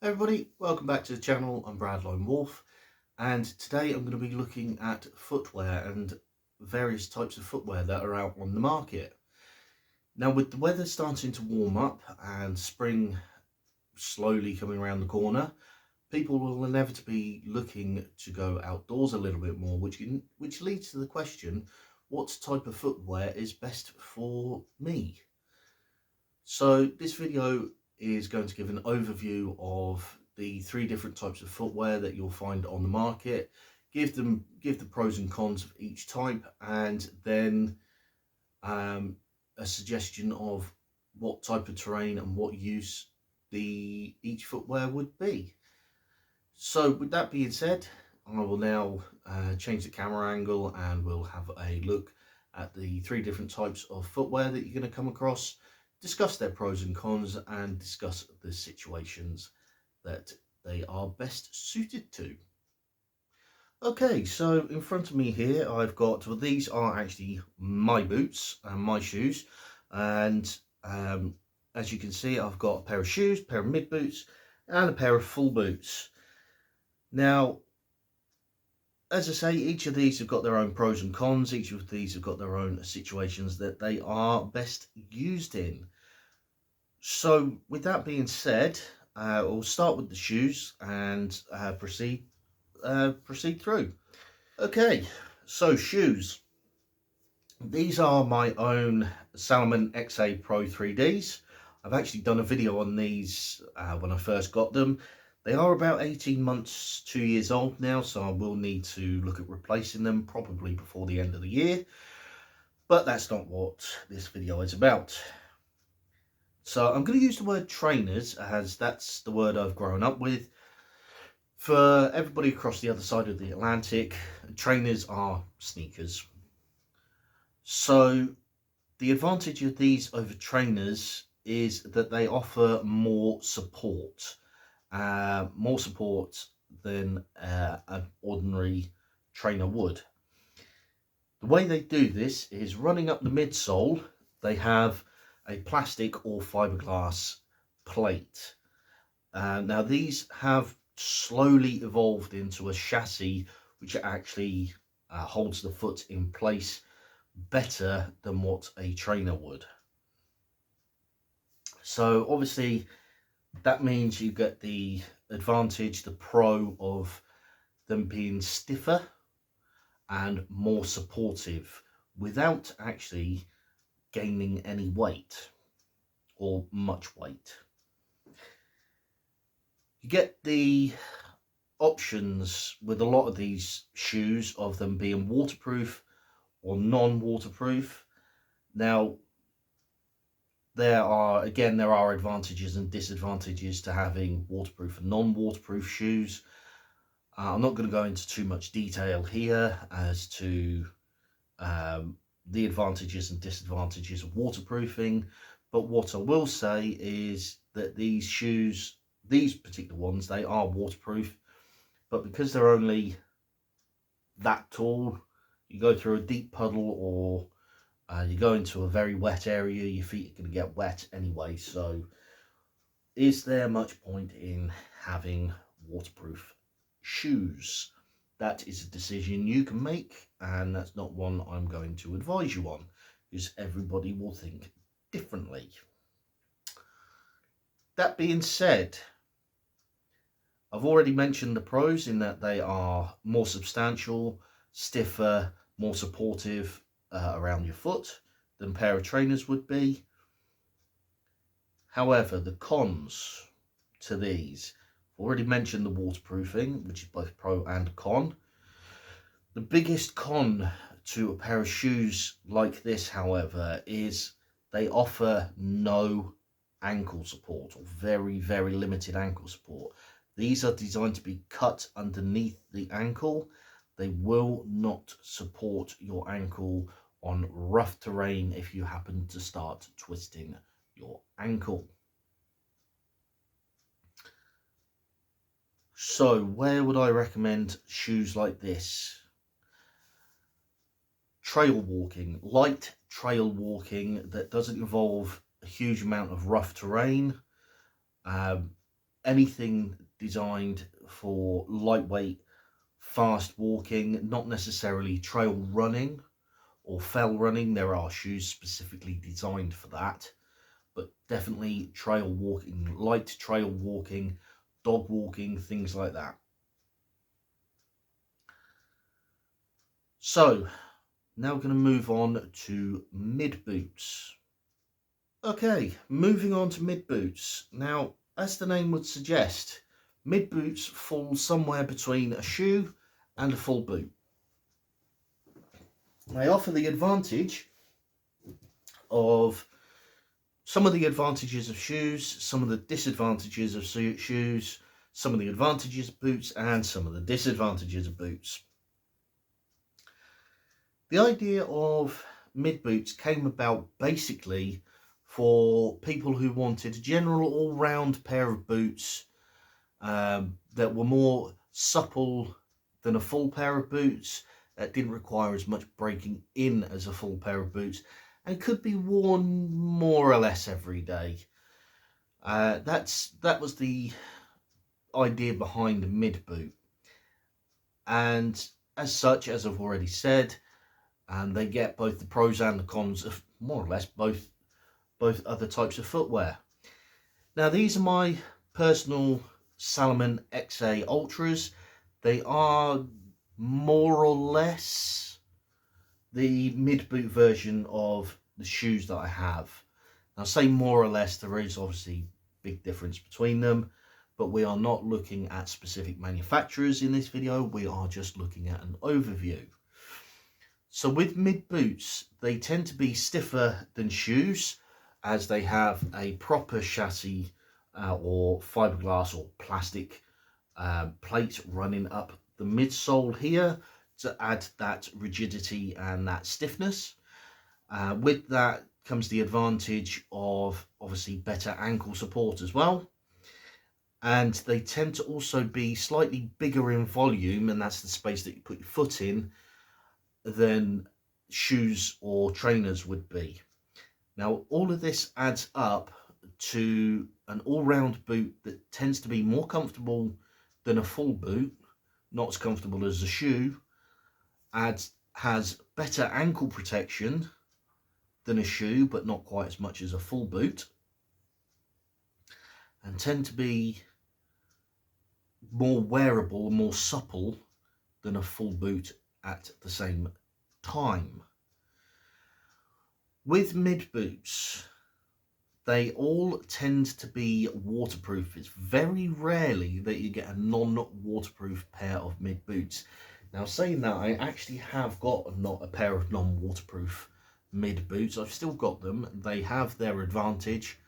Hey everybody, welcome back to the channel. I'm Brad Lone Wolf, and today I'm going to be looking at footwear and various types of footwear that are out on the market. Now, with the weather starting to warm up and spring slowly coming around the corner, people will inevitably be looking to go outdoors a little bit more, which leads to the question, what type of footwear is best for me? So this video is going to give an overview of the three different types of footwear that you'll find on the market, give the pros and cons of each type, and then um, a suggestion of what type of terrain and what use each footwear would be. So with that being said, I will now change the camera angle and we'll have a look at the three different types of footwear that you're going to come across, discuss their pros and cons, and discuss the situations that they are best suited to. Okay, so in front of me here I've got, well, these are actually my boots and my shoes, and as you can see I've got a pair of shoes, a pair of mid boots and a pair of full boots. Now, as I say, each of these have got their own pros and cons. Each of these have got their own situations that they are best used in. So with that being said, we'll start with the shoes and proceed through. Okay, so shoes. These are my own Salomon XA Pro 3Ds. I've actually done a video on these when I first got them. They are about 18 months, 2 years old now, so I will need to look at replacing them probably before the end of the year. But that's not what this video is about. So I'm going to use the word trainers as that's the word I've grown up with. For everybody across the other side of the Atlantic, trainers are sneakers. So the advantage of these over trainers is that they offer more support than an ordinary trainer would. The way they do this is running up the midsole, they have a plastic or fiberglass plate. Now these have slowly evolved into a chassis which actually holds the foot in place better than what a trainer would. So obviously that means you get the advantage, the pro of them being stiffer and more supportive without actually gaining any weight or much weight. You get the options with a lot of these shoes of them being waterproof or non-waterproof. Now there are advantages and disadvantages to having waterproof and non-waterproof shoes. I'm not going to go into too much detail here as to the advantages and disadvantages of waterproofing, but what I will say is that these shoes, these particular ones, they are waterproof, but because they're only that tall, you go through a deep puddle or you go into a very wet area, your feet are going to get wet anyway. So is there much point in having waterproof shoes? That is a decision you can make, and that's not one I'm going to advise you on, because everybody will think differently. That being said, I've already mentioned the pros in that they are more substantial, stiffer, more supportive around your foot than a pair of trainers would be. However, the cons to these, I've already mentioned the waterproofing, which is both pro and con. The biggest con to a pair of shoes like this, however, is they offer no ankle support, or very, very limited ankle support. These are designed to be cut underneath the ankle. They will not support your ankle on rough terrain if you happen to start twisting your ankle. So where would I recommend shoes like this? Trail walking, light trail walking that doesn't involve a huge amount of rough terrain. anything designed for lightweight, fast walking, not necessarily trail running or fell running. There are shoes specifically designed for that, but definitely trail walking, light trail walking, dog walking, things like that. So now we're going to move on to mid boots. Okay, moving on to mid boots. Now, as the name would suggest, mid boots fall somewhere between a shoe and a full boot. They offer the advantage of some of the advantages of shoes, some of the disadvantages of shoes, some of the advantages of boots, and some of the disadvantages of boots. The idea of mid boots came about basically for people who wanted a general all-round pair of boots that were more supple than a full pair of boots, that didn't require as much breaking in as a full pair of boots, and could be worn more or less every day. That was the idea behind mid boot, and as such, as I've already said, and they get both the pros and the cons of more or less both other types of footwear. Now, these are my personal Salomon XA Ultras. They are more or less the mid-boot version of the shoes that I have. Now, I say more or less, there is obviously big difference between them, but we are not looking at specific manufacturers in this video. We are just looking at an overview. So with mid boots, they tend to be stiffer than shoes, as they have a proper chassis or fiberglass or plastic plate running up the midsole here to add that rigidity and that stiffness. With that comes the advantage of obviously better ankle support as well. And they tend to also be slightly bigger in volume, and that's the space that you put your foot in, than shoes or trainers would be. Now, all of this adds up to an all-round boot that tends to be more comfortable than a full boot, not as comfortable as a shoe, has better ankle protection than a shoe, but not quite as much as a full boot, and tend to be more wearable, more supple than a full boot at the same time. With mid boots, they all tend to be waterproof. It's very rarely that you get a non-waterproof pair of mid boots. Now, saying that, I actually have got a pair of non-waterproof mid boots. I've still got them. They have their advantage.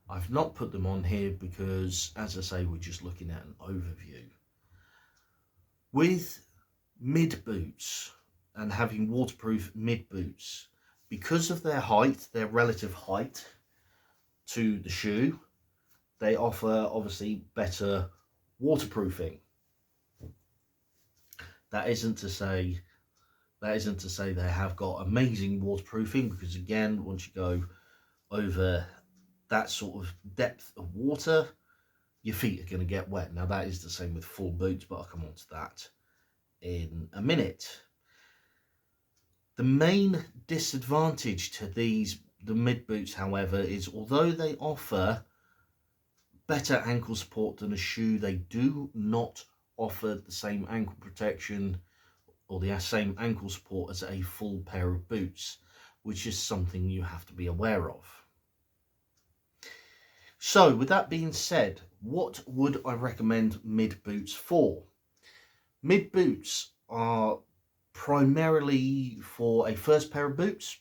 I've not put them on here because, as I say, we're just looking at an overview. With mid boots and having waterproof mid boots, because of their height, their relative height to the shoe, they offer obviously better waterproofing. That isn't to say they have got amazing waterproofing, because again, once you go over that sort of depth of water, your feet are going to get wet. Now, that is the same with full boots, but I'll come on to that in a minute. The main disadvantage to the mid boots, however, is although they offer better ankle support than a shoe, they do not offer the same ankle protection or the same ankle support as a full pair of boots, which is something you have to be aware of. So, with that being said, what would I recommend mid boots for? Mid boots are primarily for a first pair of boots.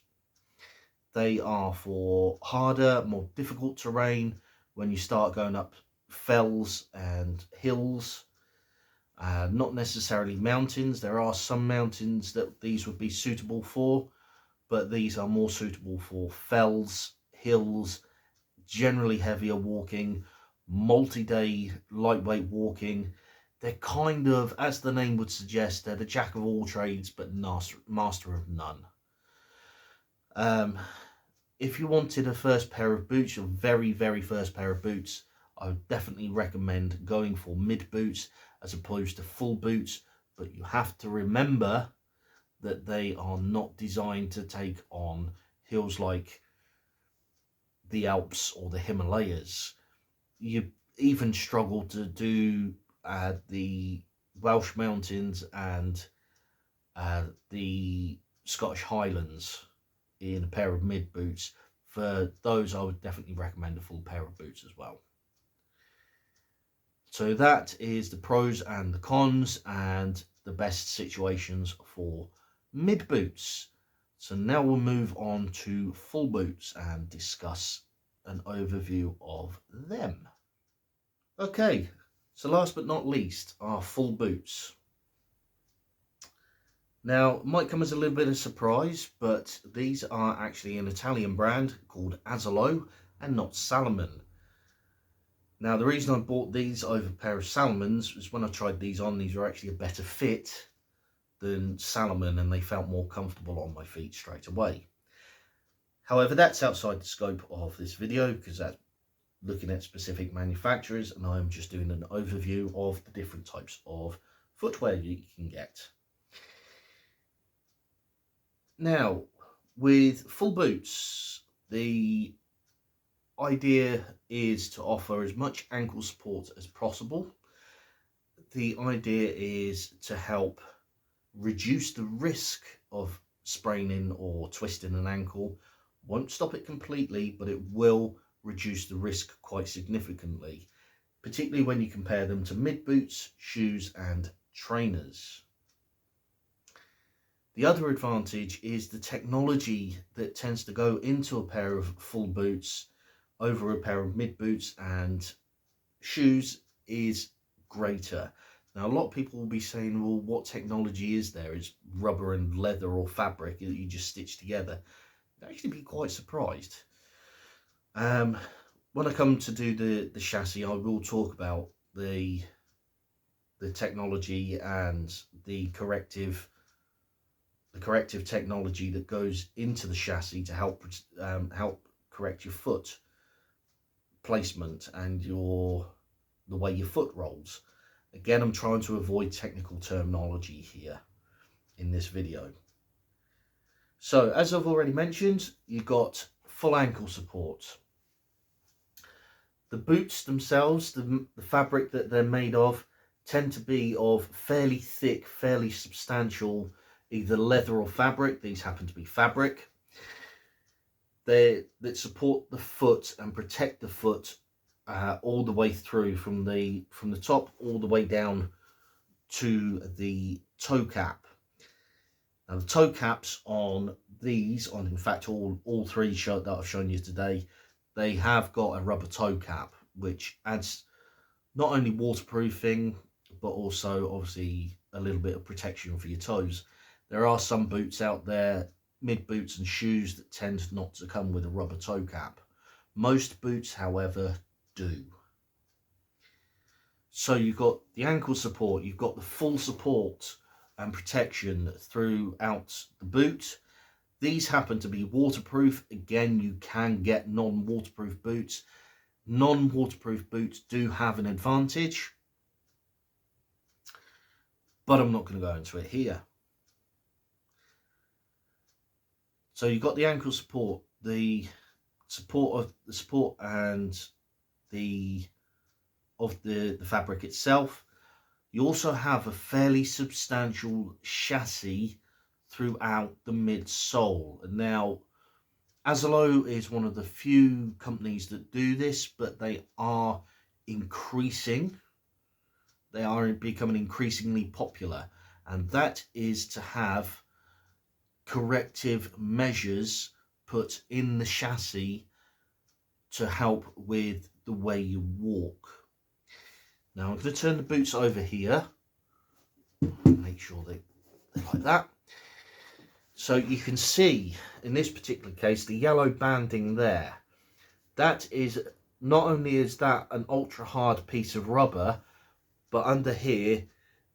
They are for harder, more difficult terrain when you start going up fells and hills. Not necessarily mountains. There are some mountains that these would be suitable for, but these are more suitable for fells, hills, generally heavier walking, multi-day lightweight walking. They're kind of, as the name would suggest, they're the jack of all trades but master of none. If you wanted a first pair of boots, your very, very first pair of boots, I would definitely recommend going for mid boots as opposed to full boots, but you have to remember that they are not designed to take on hills like the Alps or the Himalayas. You even struggle to do the Welsh Mountains and the Scottish Highlands in a pair of mid boots. For those, I would definitely recommend a full pair of boots as well. So that is the pros and the cons and the best situations for mid boots. So now we'll move on to full boots and discuss an overview of them. Okay, so last but not least are full boots. Now, it might come as a little bit of a surprise, but these are actually an Italian brand called Asolo and not Salomon. Now, the reason I bought these over a pair of Salomons was when I tried these on, these were actually a better fit than Salomon and they felt more comfortable on my feet straight away. However, that's outside the scope of this video because that's looking at specific manufacturers, and I'm just doing an overview of the different types of footwear you can get. Now, with full boots, the idea is to offer as much ankle support as possible. The idea is to help reduce the risk of spraining or twisting an ankle. Won't stop it completely, but it will reduce the risk quite significantly, particularly when you compare them to mid boots, shoes and trainers. The other advantage is the technology that tends to go into a pair of full boots over a pair of mid boots and shoes is greater. Now, a lot of people will be saying, well, what technology is there? Is rubber and leather or fabric that you just stitch together? You'd actually be quite surprised. When I come to do the chassis, I will talk about the technology and the corrective technology that goes into the chassis to help correct your foot placement and the way your foot rolls. Again, I'm trying to avoid technical terminology here in this video. So, as I've already mentioned, you've got full ankle support. The boots themselves, the fabric that they're made of, tend to be of fairly thick, fairly substantial, either leather or fabric. These happen to be fabric. That support the foot and protect the foot all the way through from the top all the way down to the toe cap. Now, the toe caps on these, in fact all three that I've shown you today, they have got a rubber toe cap, which adds not only waterproofing but also obviously a little bit of protection for your toes. There are some boots out there, mid boots and shoes, that tend not to come with a rubber toe cap. Most boots, however, do. So you've got the ankle support, you've got the full support and protection throughout the boot. These happen to be waterproof. Again, you can get non-waterproof boots. Non-waterproof boots do have an advantage, but I'm not going to go into it here. So you've got the ankle support, the support and the fabric itself. You also have a fairly substantial chassis throughout the midsole. And now, Asolo is one of the few companies that do this, but they are increasing. They are becoming increasingly popular, and that is to have corrective measures put in the chassis to help with the way you walk. Now I'm going to turn the boots over here, make sure they're like that. So you can see in this particular case the yellow banding there. That is, not only is that an ultra hard piece of rubber, but under here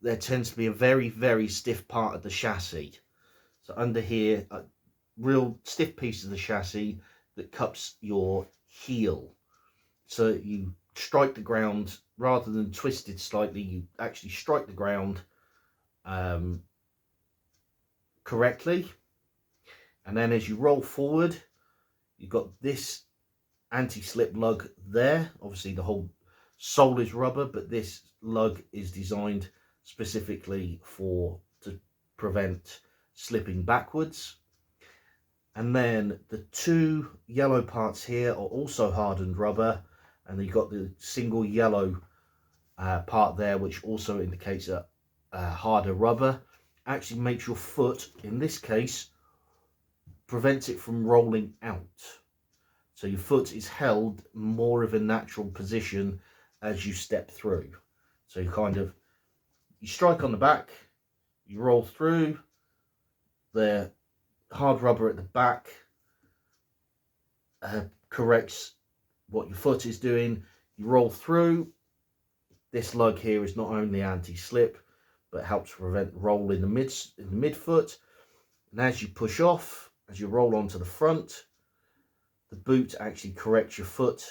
there tends to be a very, very stiff part of the chassis. So under here, a real stiff piece of the chassis that cups your heel. So you strike the ground rather than twisted slightly. You actually strike the ground correctly, and then as you roll forward, you've got this anti-slip lug there. Obviously the whole sole is rubber, but this lug is designed specifically to prevent slipping backwards. And then the two yellow parts here are also hardened rubber, and you've got the single yellow part there, which also indicates a harder rubber. Actually makes your foot, in this case, prevents it from rolling out. So your foot is held more of a natural position as you step through. So you strike on the back, you roll through, the hard rubber at the back corrects what your foot is doing. You roll through. This lug here is not only anti-slip, but helps prevent roll in the midfoot. And as you push off, as you roll onto the front, the boot actually corrects your foot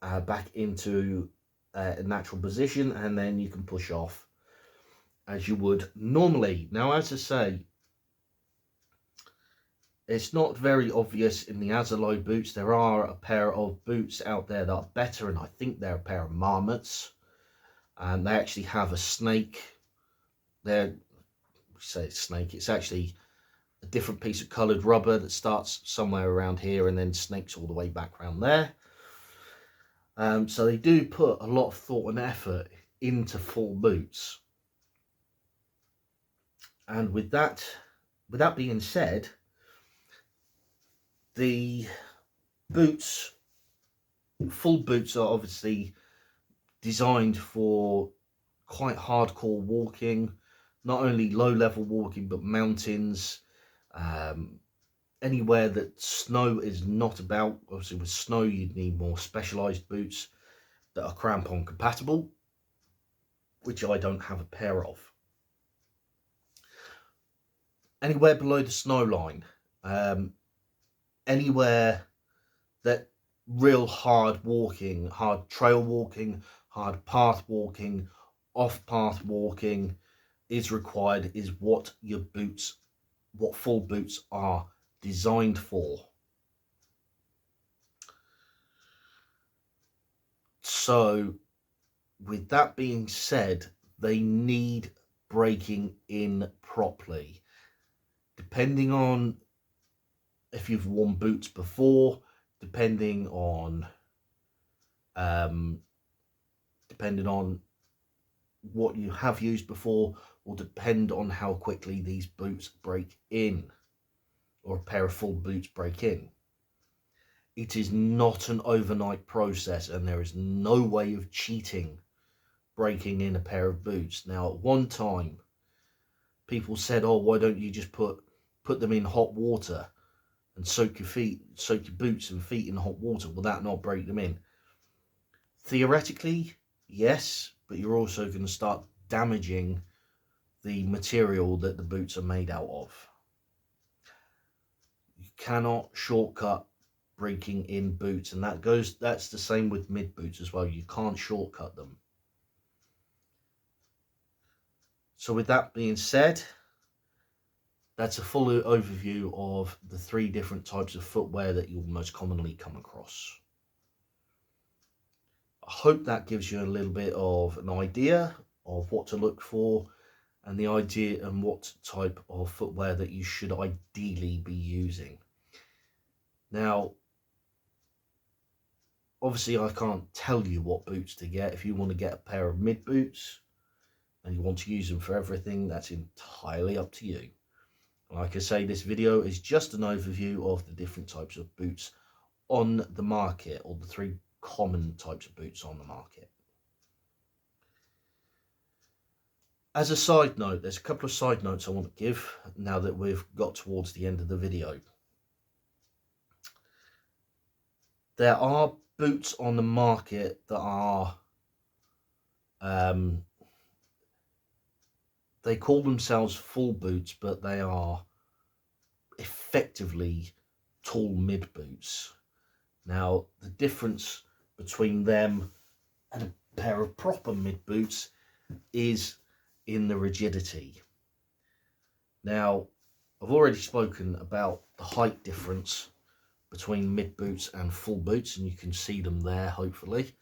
back into a natural position, and then you can push off as you would normally. Now, as I say, it's not very obvious in the Azaloy boots. There are a pair of boots out there that are better, and I think they're a pair of marmots. And they actually have a snake. Say it's snake. It's actually a different piece of coloured rubber that starts somewhere around here and then snakes all the way back around there. So they do put a lot of thought and effort into full boots. And with that being said, the boots, full boots, are obviously designed for quite hardcore walking, not only low level walking, but mountains, anywhere that snow is not about. Obviously with snow you'd need more specialized boots that are crampon compatible, which I don't have a pair of. Anywhere below the snow line, anywhere that real hard walking, hard trail walking, hard path walking, off path walking is required, is what your boots, what full boots are designed for. So with that being said, they need breaking in properly. Depending on if you've worn boots before, depending on what you have used before, will depend on how quickly these boots break in, or a pair of full boots break in. It is not an overnight process, and there is no way of cheating breaking in a pair of boots. Now, at one time, people said, oh, why don't you just put them in hot water and soak your boots and feet in hot water? Will that not break them in? Theoretically, yes, but you're also going to start damaging the material that the boots are made out of. You cannot shortcut breaking in boots, and that's the same with mid boots as well. You can't shortcut them. So with that being said, that's a full overview of the 3 different types of footwear that you'll most commonly come across. I hope that gives you a little bit of an idea of what to look for, and the idea and what type of footwear that you should ideally be using. Now, obviously I can't tell you what boots to get. If you want to get a pair of mid boots and you want to use them for everything, that's entirely up to you. Like I say, this video is just an overview of the different types of boots on the market, or the 3 common types of boots on the market. As a side note, there's a couple of side notes I want to give now that we've got towards the end of the video. There are boots on the market that are, they call themselves full boots, but they are effectively tall mid boots. Now, the difference between them and a pair of proper mid boots is in the rigidity. Now, I've already spoken about the height difference between mid boots and full boots, and you can see them there, hopefully.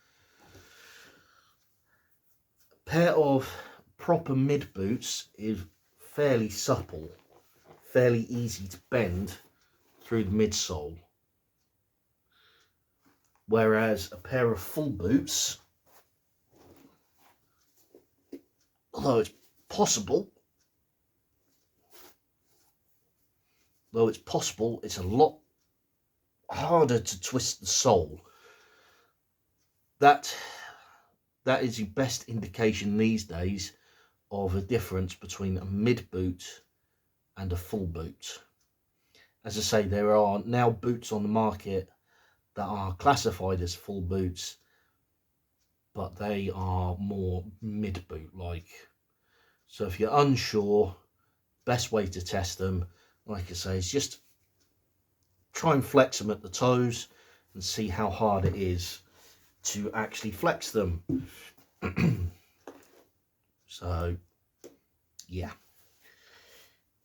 A pair of proper mid boots is fairly supple, fairly easy to bend through the midsole, whereas a pair of full boots, although it's possible, it's a lot harder to twist the sole. That is the best indication these days of a difference between a mid boot and a full boot. As I say, there are now boots on the market that are classified as full boots, but they are more mid boot like. So if you're unsure, best way to test them, like I say, is just try and flex them at the toes and see how hard it is to actually flex them. So yeah,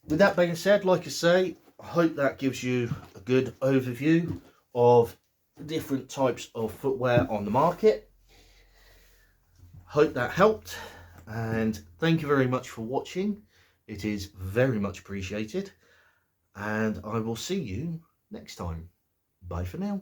with that being said, like I say, I hope that gives you a good overview of the different types of footwear on the market. Hope that helped, and thank you very much for watching. It is very much appreciated, and I will see you next time. Bye for now.